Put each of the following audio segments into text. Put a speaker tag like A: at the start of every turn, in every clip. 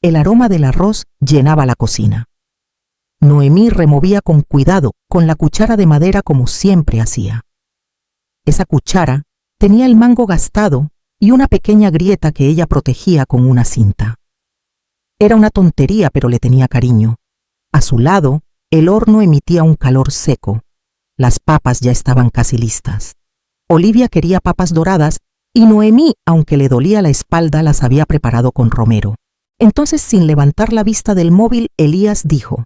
A: el aroma del arroz llenaba la cocina. Noemí removía con cuidado, con la cuchara de madera como siempre hacía. Esa cuchara tenía el mango gastado y una pequeña grieta que ella protegía con una cinta. Era una tontería, pero le tenía cariño. A su lado, el horno emitía un calor seco. Las papas ya estaban casi listas. Olivia quería papas doradas y Noemí, aunque le dolía la espalda, las había preparado con romero. Entonces, sin levantar la vista del móvil, Elías dijo: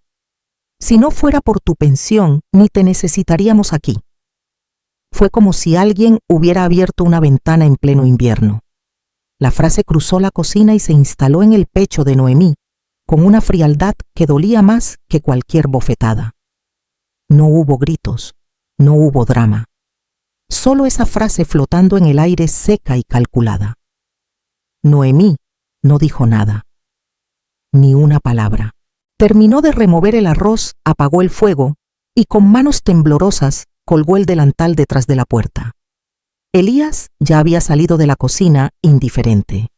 A: «Si no fuera por tu pensión, ni te necesitaríamos aquí». Fue como si alguien hubiera abierto una ventana en pleno invierno. La frase cruzó la cocina y se instaló en el pecho de Noemí, con una frialdad que dolía más que cualquier bofetada. No hubo gritos, no hubo drama. Solo esa frase flotando en el aire seca y calculada. Noemí no dijo nada, ni una palabra. Terminó de remover el arroz, apagó el fuego y con manos temblorosas colgó el delantal detrás de la puerta. Elías ya había salido de la cocina indiferente.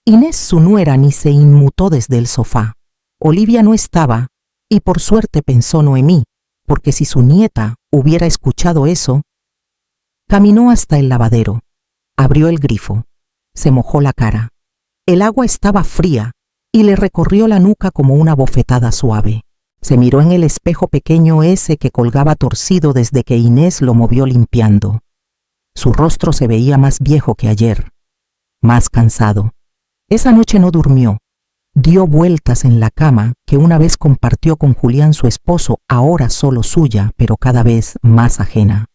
A: Inés, su nuera, ni se inmutó desde el sofá. Olivia no estaba, y por suerte pensó Noemí, porque si su nieta hubiera escuchado eso. Caminó hasta el lavadero, abrió el grifo, se mojó la cara. El agua estaba fría y le recorrió la nuca como una bofetada suave. Se miró en el espejo pequeño ese que colgaba torcido desde que Inés lo movió limpiando. Su rostro se veía más viejo que ayer, más cansado. Esa noche no durmió. Dio vueltas en la cama que una vez compartió con Julián, su esposo, ahora solo suya, pero cada vez más ajena.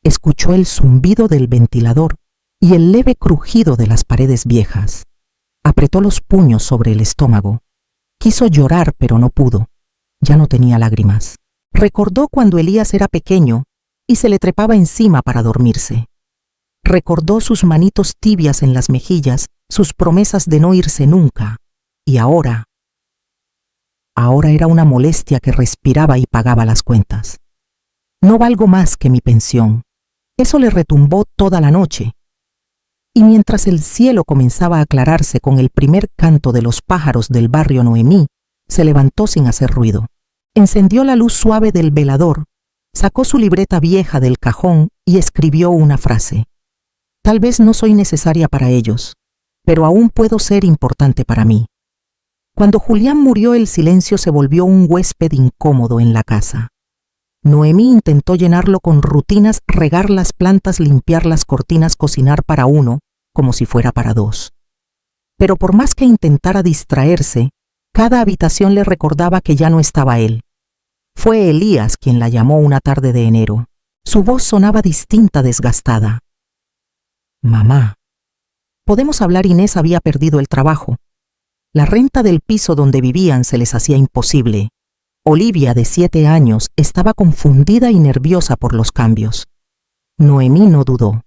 A: Escuchó el zumbido del ventilador y el leve crujido de las paredes viejas. Apretó los puños sobre el estómago. Quiso llorar, pero no pudo. Ya no tenía lágrimas. Recordó cuando Elías era pequeño y se le trepaba encima para dormirse. Recordó sus manitos tibias en las mejillas, sus promesas de no irse nunca. Y ahora era una molestia que respiraba y pagaba las cuentas. No valgo más que mi pensión. Eso le retumbó toda la noche. Y mientras el cielo comenzaba a aclararse con el primer canto de los pájaros del barrio, Noemí se levantó sin hacer ruido. Encendió la luz suave del velador, sacó su libreta vieja del cajón y escribió una frase. Tal vez no soy necesaria para ellos, pero aún puedo ser importante para mí. Cuando Julián murió, el silencio se volvió un huésped incómodo en la casa. Noemí intentó llenarlo con rutinas: regar las plantas, limpiar las cortinas, cocinar para uno, como si fuera para dos. Pero por más que intentara distraerse, cada habitación le recordaba que ya no estaba él. Fue Elías quien la llamó una tarde de enero. Su voz sonaba distinta, desgastada. «Mamá, ¿podemos hablar?» Inés había perdido el trabajo. La renta del piso donde vivían se les hacía imposible. Olivia, de 7 años, estaba confundida y nerviosa por los cambios. Noemí no dudó.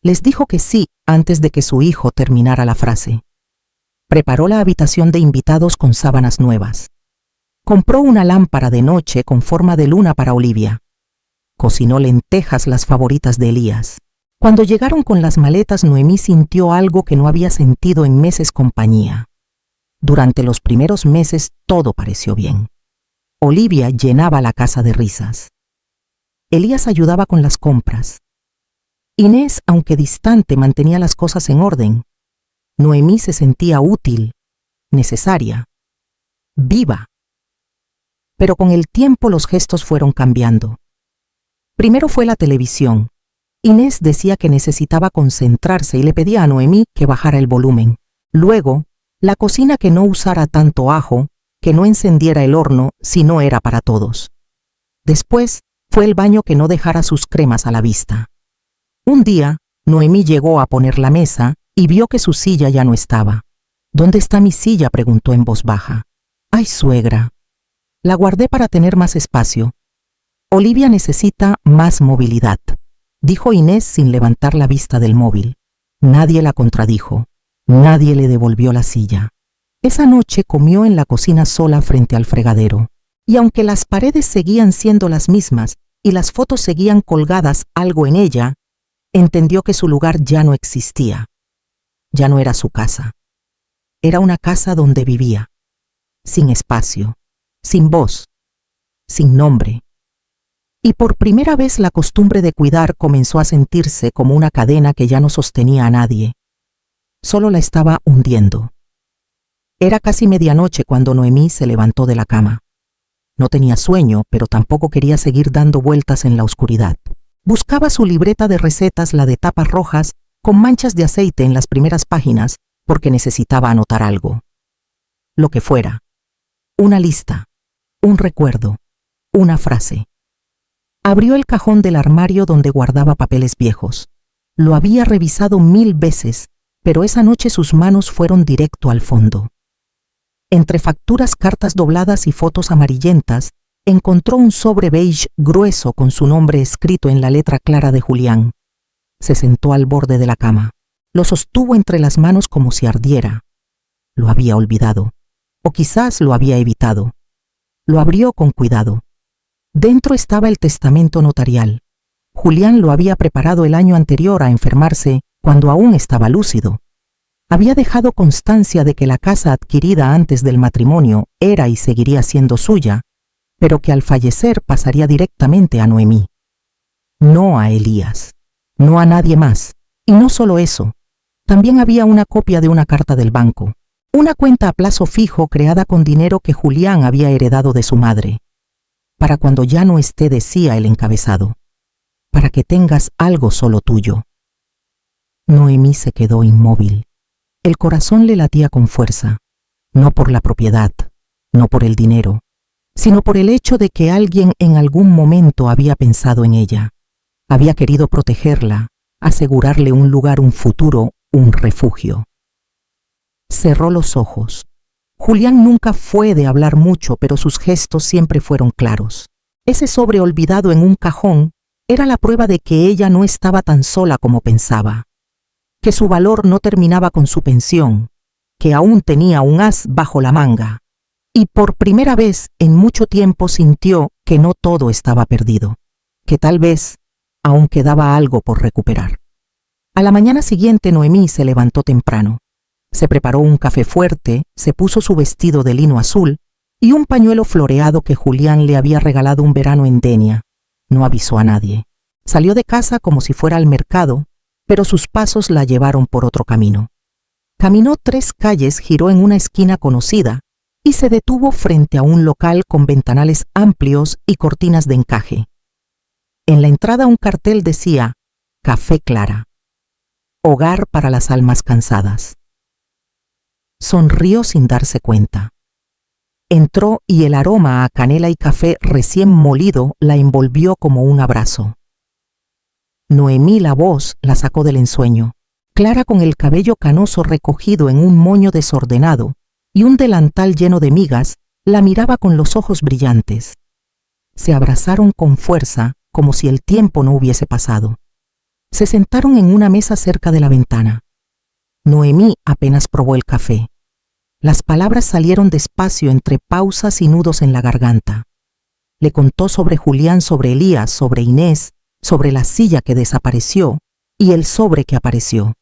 A: Les dijo que sí antes de que su hijo terminara la frase. Preparó la habitación de invitados con sábanas nuevas. Compró una lámpara de noche con forma de luna para Olivia. Cocinó lentejas, las favoritas de Elías. Cuando llegaron con las maletas, Noemí sintió algo que no había sentido en meses: compañía. Durante los primeros meses todo pareció bien. Olivia llenaba la casa de risas. Elías ayudaba con las compras. Inés, aunque distante, mantenía las cosas en orden. Noemí se sentía útil, necesaria, viva. Pero con el tiempo los gestos fueron cambiando. Primero fue la televisión. Inés decía que necesitaba concentrarse y le pedía a Noemí que bajara el volumen. Luego, la cocina, que no usara tanto ajo, que no encendiera el horno si no era para todos. Después fue el baño, que no dejara sus cremas a la vista. Un día, Noemí llegó a poner la mesa y vio que su silla ya no estaba. «¿Dónde está mi silla?», preguntó en voz baja. «Ay, suegra, la guardé para tener más espacio». «Olivia necesita más movilidad», dijo Inés sin levantar la vista del móvil. Nadie la contradijo. Nadie le devolvió la silla. Esa noche comió en la cocina sola frente al fregadero. Y aunque las paredes seguían siendo las mismas y las fotos seguían colgadas algo en ella, entendió que su lugar ya no existía. Ya no era su casa. era una casa donde vivía, sin espacio, sin voz, sin nombre. Y por primera vez la costumbre de cuidar comenzó a sentirse como una cadena que ya no sostenía a nadie. Solo la estaba hundiendo. Era casi medianoche cuando Noemí se levantó de la cama. No tenía sueño, pero tampoco quería seguir dando vueltas en la oscuridad. Buscaba su libreta de recetas, la de tapas rojas, con manchas de aceite en las primeras páginas, porque necesitaba anotar algo. Lo que fuera. Una lista, un recuerdo, una frase. Abrió el cajón del armario donde guardaba papeles viejos. Lo había revisado 1000 veces, pero esa noche sus manos fueron directo al fondo. Entre facturas, cartas dobladas y fotos amarillentas, encontró un sobre beige grueso con su nombre escrito en la letra clara de Julián. Se sentó al borde de la cama. Lo sostuvo entre las manos como si ardiera. Lo había olvidado, o quizás lo había evitado. Lo abrió con cuidado. Dentro estaba el testamento notarial. Julián lo había preparado el año anterior a enfermarse, cuando aún estaba lúcido. Había dejado constancia de que la casa adquirida antes del matrimonio era y seguiría siendo suya, pero que al fallecer pasaría directamente a Noemí. No a Elías, no a nadie más. Y no solo eso, también había una copia de una carta del banco, una cuenta a plazo fijo creada con dinero que Julián había heredado de su madre. Para cuando ya no esté, decía el encabezado, para que tengas algo solo tuyo. Noemí se quedó inmóvil. El corazón le latía con fuerza, no por la propiedad, no por el dinero, sino por el hecho de que alguien en algún momento había pensado en ella. Había querido protegerla, asegurarle un lugar, un futuro, un refugio. Cerró los ojos. Julián nunca fue de hablar mucho, pero sus gestos siempre fueron claros. Ese sobre olvidado en un cajón era la prueba de que ella no estaba tan sola como pensaba, que su valor no terminaba con su pensión, que aún tenía un as bajo la manga. Y por primera vez en mucho tiempo sintió que no todo estaba perdido, que tal vez aún quedaba algo por recuperar. A la mañana siguiente Noemí se levantó temprano. Se preparó un café fuerte, se puso su vestido de lino azul y un pañuelo floreado que Julián le había regalado un verano en Denia. No avisó a nadie. Salió de casa como si fuera al mercado, pero sus pasos la llevaron por otro camino. Caminó 3 calles, giró en una esquina conocida y se detuvo frente a un local con ventanales amplios y cortinas de encaje. En la entrada un cartel decía Café Clara, hogar para las almas cansadas. Sonrió sin darse cuenta. Entró y el aroma a canela y café recién molido la envolvió como un abrazo. Noemí, la voz, la sacó del ensueño. Clara, con el cabello canoso recogido en un moño desordenado y un delantal lleno de migas, la miraba con los ojos brillantes. Se abrazaron con fuerza, como si el tiempo no hubiese pasado. Se sentaron en una mesa cerca de la ventana. Noemí apenas probó el café. Las palabras salieron despacio entre pausas y nudos en la garganta. Le contó sobre Julián, sobre Elías, sobre Inés, sobre la silla que desapareció y el sobre que apareció.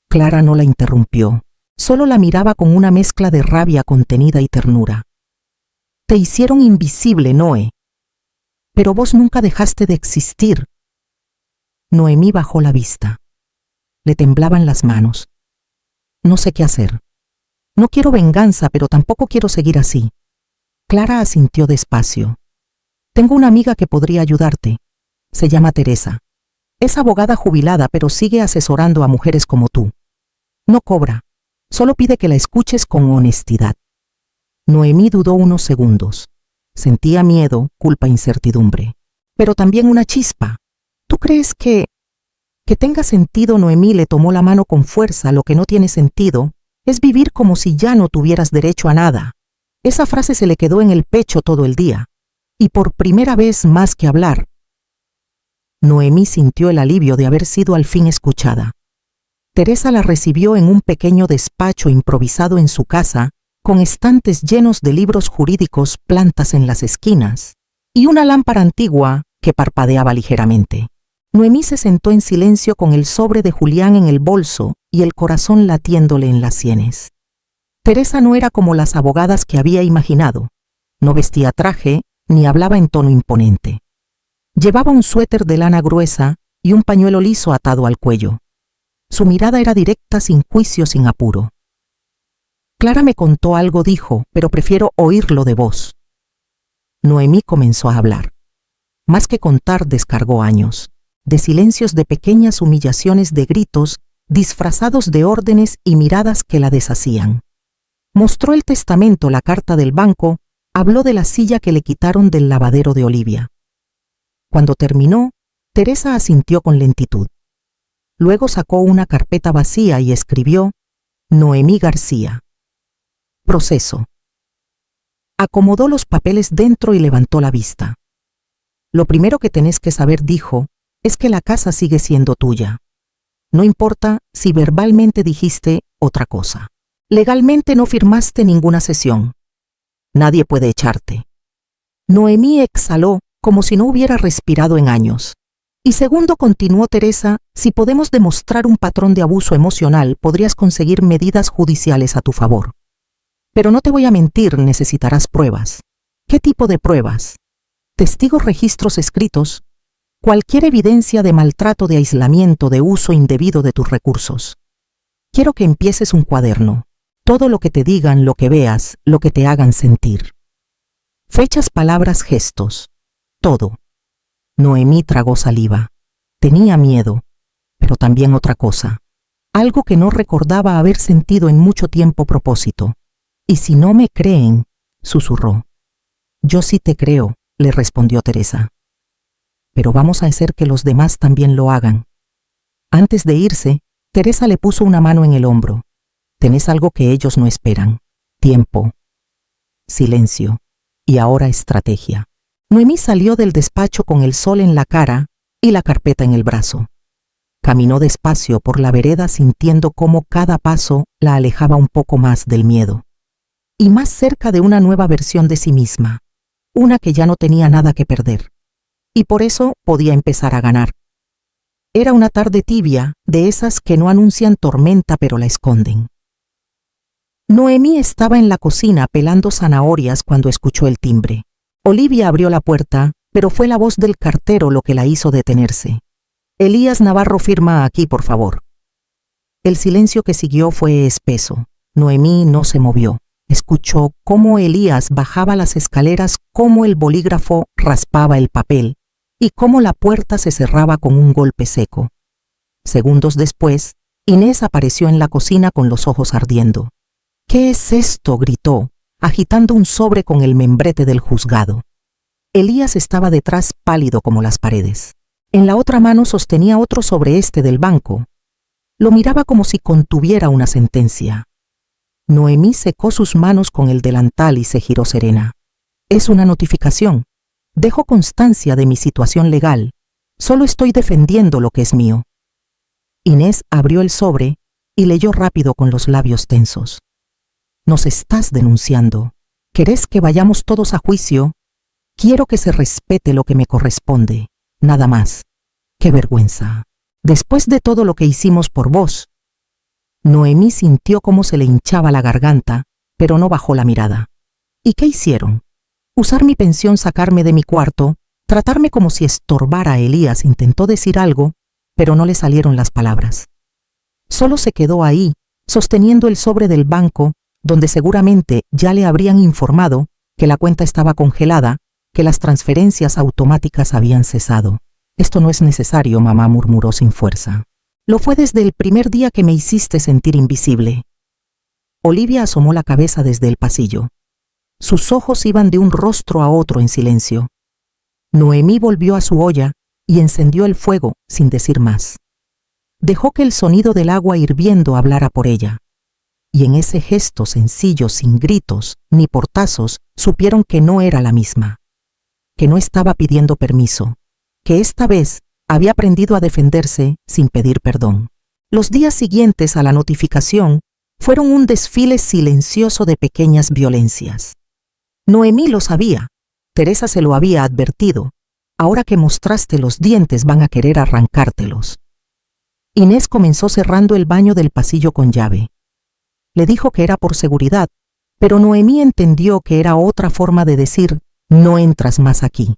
A: Clara no la interrumpió, solo la miraba con una mezcla de rabia contenida y ternura. Te hicieron invisible, Noé. Pero vos nunca dejaste de existir. Noemí bajó la vista. Le temblaban las manos. No sé qué hacer. No quiero venganza, pero tampoco quiero seguir así. Clara asintió despacio. Tengo una amiga que podría ayudarte. Se llama Teresa. Es abogada jubilada, pero sigue asesorando a mujeres como tú. No cobra. Solo pide que la escuches con honestidad. Noemí dudó unos segundos. Sentía miedo, culpa, incertidumbre. Pero también una chispa. ¿Tú crees que tenga sentido? Noemí le tomó la mano con fuerza. Lo que no tiene sentido es vivir como si ya no tuvieras derecho a nada. Esa frase se le quedó en el pecho todo el día. Y por primera vez, más que hablar, Noemí sintió el alivio de haber sido al fin escuchada. Teresa la recibió en un pequeño despacho improvisado en su casa, con estantes llenos de libros jurídicos, plantas en las esquinas y una lámpara antigua que parpadeaba ligeramente. Noemí se sentó en silencio con el sobre de Julián en el bolso y el corazón latiéndole en las sienes. Teresa no era como las abogadas que había imaginado. No vestía traje ni hablaba en tono imponente. Llevaba un suéter de lana gruesa y un pañuelo liso atado al cuello. Su mirada era directa, sin juicio, sin apuro. Clara me contó algo, dijo, pero prefiero oírlo de vos. Noemí comenzó a hablar. Más que contar, descargó años, de silencios, de pequeñas humillaciones, de gritos, disfrazados de órdenes y miradas que la deshacían. Mostró el testamento, la carta del banco, habló de la silla que le quitaron del lavadero de Olivia. Cuando terminó, Teresa asintió con lentitud. Luego sacó una carpeta vacía y escribió Noemí García. Proceso. Acomodó los papeles dentro y levantó la vista. Lo primero que tenés que saber, dijo, es que la casa sigue siendo tuya. No importa si verbalmente dijiste otra cosa. Legalmente no firmaste ninguna cesión. Nadie puede echarte. Noemí exhaló como si no hubiera respirado en años. Y segundo, continuó Teresa, si podemos demostrar un patrón de abuso emocional, podrías conseguir medidas judiciales a tu favor. Pero no te voy a mentir, necesitarás pruebas. ¿Qué tipo de pruebas? Testigos, registros escritos, cualquier evidencia de maltrato, de aislamiento, de uso indebido de tus recursos. Quiero que empieces un cuaderno. Todo lo que te digan, lo que veas, lo que te hagan sentir. Fechas, palabras, gestos. Todo. Noemí tragó saliva. Tenía miedo, pero también otra cosa. Algo que no recordaba haber sentido en mucho tiempo: propósito. Y si no me creen, susurró. Yo sí te creo, le respondió Teresa. Pero vamos a hacer que los demás también lo hagan. Antes de irse, Teresa le puso una mano en el hombro. Tenés algo que ellos no esperan. Tiempo. Silencio. Y ahora estrategia. Noemí salió del despacho con el sol en la cara y la carpeta en el brazo. Caminó despacio por la vereda, sintiendo cómo cada paso la alejaba un poco más del miedo. Y más cerca de una nueva versión de sí misma. Una que ya no tenía nada que perder. Y por eso podía empezar a ganar. Era una tarde tibia, de esas que no anuncian tormenta pero la esconden. Noemí estaba en la cocina pelando zanahorias cuando escuchó el timbre. Olivia abrió la puerta, pero fue la voz del cartero lo que la hizo detenerse. Elías Navarro, firma aquí, por favor. El silencio que siguió fue espeso. Noemí no se movió. Escuchó cómo Elías bajaba las escaleras, cómo el bolígrafo raspaba el papel y cómo la puerta se cerraba con un golpe seco. Segundos después, Inés apareció en la cocina con los ojos ardiendo. ¿Qué es esto?, gritó, agitando un sobre con el membrete del juzgado. Elías estaba detrás, pálido como las paredes. En la otra mano sostenía otro sobre del banco. Lo miraba como si contuviera una sentencia. Noemí secó sus manos con el delantal y se giró serena. Es una notificación. Dejo constancia de mi situación legal. Solo estoy defendiendo lo que es mío. Inés abrió el sobre y leyó rápido con los labios tensos. Nos estás denunciando. ¿Querés que vayamos todos a juicio? Quiero que se respete lo que me corresponde. Nada más. ¡Qué vergüenza! Después de todo lo que hicimos por vos. Noemí sintió cómo se le hinchaba la garganta, pero no bajó la mirada. ¿Y qué hicieron? Usar mi pensión, sacarme de mi cuarto, tratarme como si estorbara a Elías. Intentó decir algo, pero no le salieron las palabras. Solo se quedó ahí, sosteniendo el sobre del banco, donde seguramente ya le habrían informado que la cuenta estaba congelada, que las transferencias automáticas habían cesado. Esto no es necesario, mamá, murmuró sin fuerza. Lo fue desde el primer día que me hiciste sentir invisible. Olivia asomó la cabeza desde el pasillo. Sus ojos iban de un rostro a otro en silencio. Noemí volvió a su olla y encendió el fuego sin decir más. Dejó que el sonido del agua hirviendo hablara por ella. Y en ese gesto sencillo, sin gritos ni portazos, supieron que no era la misma. Que no estaba pidiendo permiso. Que esta vez había aprendido a defenderse sin pedir perdón. Los días siguientes a la notificación fueron un desfile silencioso de pequeñas violencias. Noemí lo sabía. Teresa se lo había advertido. Ahora que mostraste los dientes van a querer arrancártelos. Inés comenzó cerrando el baño del pasillo con llave. Le dijo que era por seguridad, pero Noemí entendió que era otra forma de decir, no entras más aquí.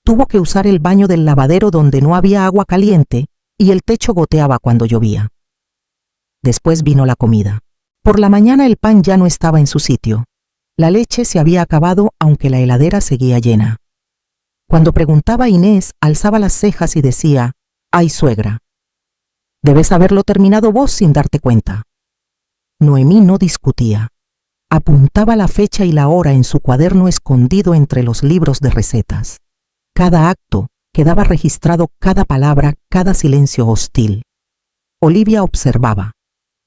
A: Tuvo que usar el baño del lavadero donde no había agua caliente y el techo goteaba cuando llovía. Después vino la comida. Por la mañana el pan ya no estaba en su sitio. La leche se había acabado aunque la heladera seguía llena. Cuando preguntaba a Inés, alzaba las cejas y decía, «Ay, suegra, debes haberlo terminado vos sin darte cuenta». Noemí no discutía. Apuntaba la fecha y la hora en su cuaderno escondido entre los libros de recetas. Cada acto quedaba registrado, cada palabra, cada silencio hostil. Olivia observaba,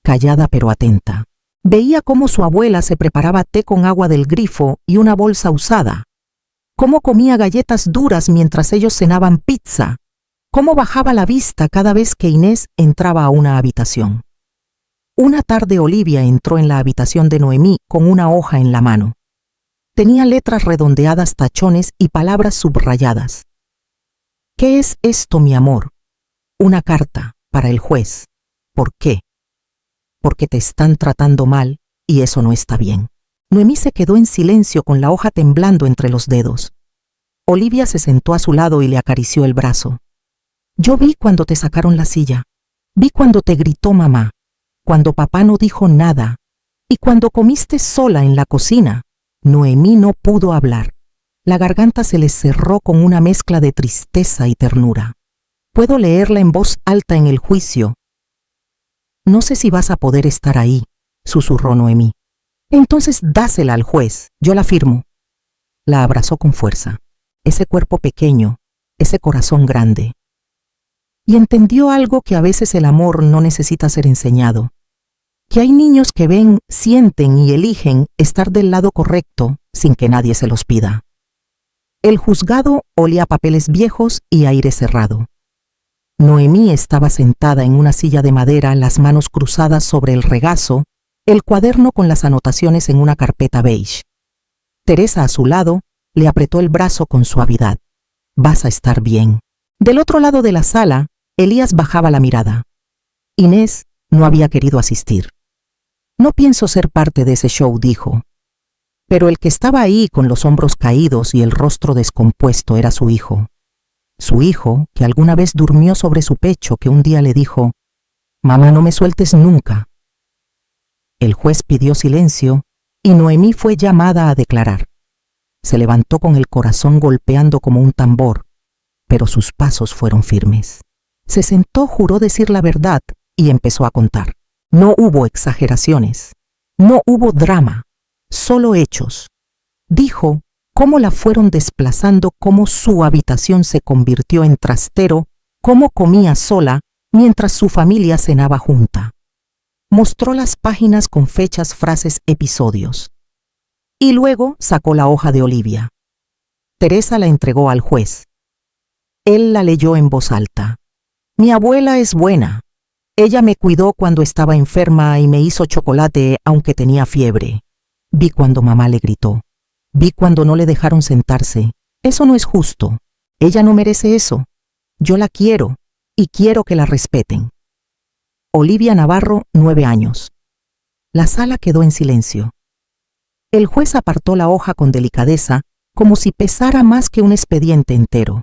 A: callada pero atenta. Veía cómo su abuela se preparaba té con agua del grifo y una bolsa usada, cómo comía galletas duras mientras ellos cenaban pizza, cómo bajaba la vista cada vez que Inés entraba a una habitación. Una tarde Olivia entró en la habitación de Noemí con una hoja en la mano. Tenía letras redondeadas, tachones y palabras subrayadas. «¿Qué es esto, mi amor?» «Una carta para el juez». «¿Por qué?» «Porque te están tratando mal y eso no está bien». Noemí se quedó en silencio con la hoja temblando entre los dedos. Olivia se sentó a su lado y le acarició el brazo. «Yo vi cuando te sacaron la silla. Vi cuando te gritó mamá, cuando papá no dijo nada y cuando comiste sola en la cocina». Noemí no pudo hablar. La garganta se le cerró con una mezcla de tristeza y ternura. Puedo leerla en voz alta en el juicio. «No sé si vas a poder estar ahí», susurró Noemí. «Entonces dásela al juez, yo la firmo». La abrazó con fuerza. Ese cuerpo pequeño, ese corazón grande. Y entendió algo que a veces el amor no necesita ser enseñado. Que hay niños que ven, sienten y eligen estar del lado correcto sin que nadie se los pida. El juzgado olía a papeles viejos y aire cerrado. Noemí estaba sentada en una silla de madera, las manos cruzadas sobre el regazo, el cuaderno con las anotaciones en una carpeta beige. Teresa, a su lado, le apretó el brazo con suavidad. «Vas a estar bien». Del otro lado de la sala, Elías bajaba la mirada. Inés no había querido asistir. «No pienso ser parte de ese show», dijo. Pero el que estaba ahí con los hombros caídos y el rostro descompuesto era su hijo. Su hijo, que alguna vez durmió sobre su pecho, que un día le dijo, «Mamá, no me sueltes nunca». El juez pidió silencio y Noemí fue llamada a declarar. Se levantó con el corazón golpeando como un tambor, pero sus pasos fueron firmes. Se sentó, juró decir la verdad y empezó a contar. No hubo exageraciones, no hubo drama, solo hechos. Dijo cómo la fueron desplazando, cómo su habitación se convirtió en trastero, cómo comía sola mientras su familia cenaba junta. Mostró las páginas con fechas, frases, episodios. Y luego sacó la hoja de Olivia. Teresa la entregó al juez. Él la leyó en voz alta. «Mi abuela es buena. Ella me cuidó cuando estaba enferma y me hizo chocolate aunque tenía fiebre. Vi cuando mamá le gritó. Vi cuando no le dejaron sentarse. Eso no es justo. Ella no merece eso. Yo la quiero y quiero que la respeten». Olivia Navarro, 9 años. La sala quedó en silencio. El juez apartó la hoja con delicadeza, como si pesara más que un expediente entero.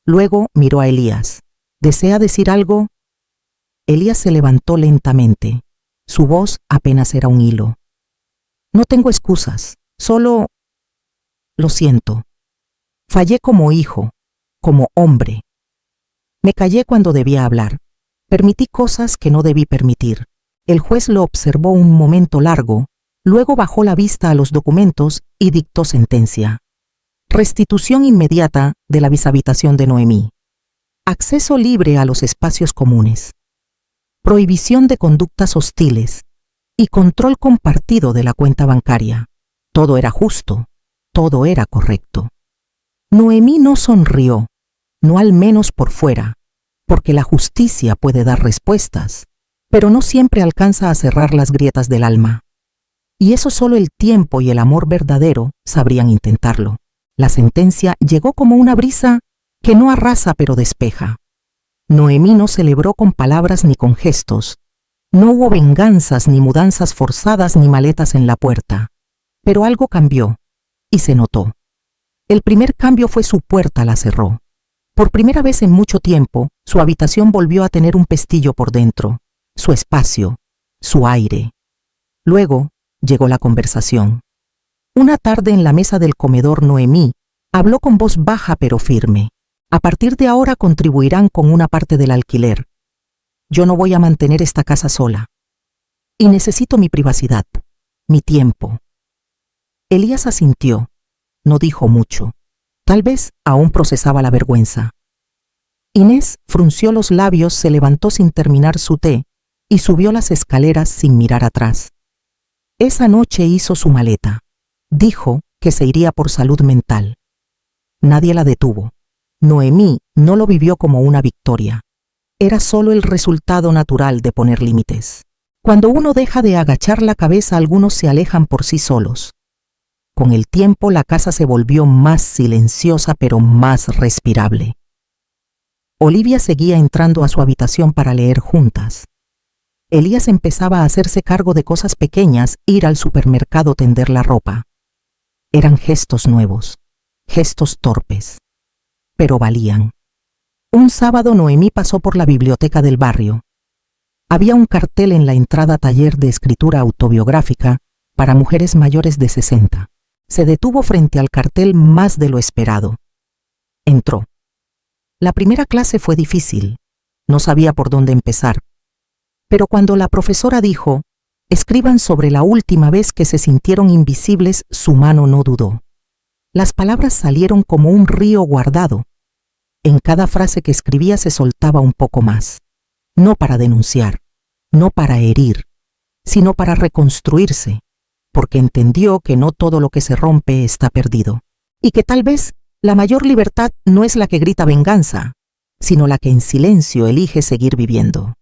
A: Luego miró a Elías. «¿Desea decir algo?» Elías se levantó lentamente. Su voz apenas era un hilo. «No tengo excusas, solo... lo siento. Fallé como hijo, como hombre. Me callé cuando debía hablar. Permití cosas que no debí permitir». El juez lo observó un momento largo, luego bajó la vista a los documentos y dictó sentencia. Restitución inmediata de la bishabitación de Noemí. Acceso libre a los espacios comunes. Prohibición de conductas hostiles y control compartido de la cuenta bancaria. Todo era justo, todo era correcto. Noemí no sonrió, no al menos por fuera, porque la justicia puede dar respuestas, pero no siempre alcanza a cerrar las grietas del alma. Y eso solo el tiempo y el amor verdadero sabrían intentarlo. La sentencia llegó como una brisa que no arrasa pero despeja. Noemí no celebró con palabras ni con gestos. No hubo venganzas, ni mudanzas forzadas, ni maletas en la puerta. Pero algo cambió, y se notó. El primer cambio fue su puerta la cerró. Por primera vez en mucho tiempo, su habitación volvió a tener un pestillo por dentro, su espacio, su aire. Luego llegó la conversación. Una tarde en la mesa del comedor, Noemí habló con voz baja pero firme. A partir de ahora contribuirán con una parte del alquiler. Yo no voy a mantener esta casa sola. Y necesito mi privacidad, mi tiempo. Elías asintió. No dijo mucho. Tal vez aún procesaba la vergüenza. Inés frunció los labios, se levantó sin terminar su té y subió las escaleras sin mirar atrás. Esa noche hizo su maleta. Dijo que se iría por salud mental. Nadie la detuvo. Noemí no lo vivió como una victoria. Era solo el resultado natural de poner límites. Cuando uno deja de agachar la cabeza, algunos se alejan por sí solos. Con el tiempo, la casa se volvió más silenciosa pero más respirable. Olivia seguía entrando a su habitación para leer juntas. Elías empezaba a hacerse cargo de cosas pequeñas, ir al supermercado, tender la ropa. Eran gestos nuevos, gestos torpes, pero valían. Un sábado Noemí pasó por la biblioteca del barrio. Había un cartel en la entrada: taller de escritura autobiográfica para mujeres mayores de 60. Se detuvo frente al cartel más de lo esperado. Entró. La primera clase fue difícil. No sabía por dónde empezar. Pero cuando la profesora dijo: escriban sobre la última vez que se sintieron invisibles, su mano no dudó. Las palabras salieron como un río guardado. En cada frase que escribía se soltaba un poco más. No para denunciar, no para herir, sino para reconstruirse, porque entendió que no todo lo que se rompe está perdido, y que tal vez la mayor libertad no es la que grita venganza, sino la que en silencio elige seguir viviendo.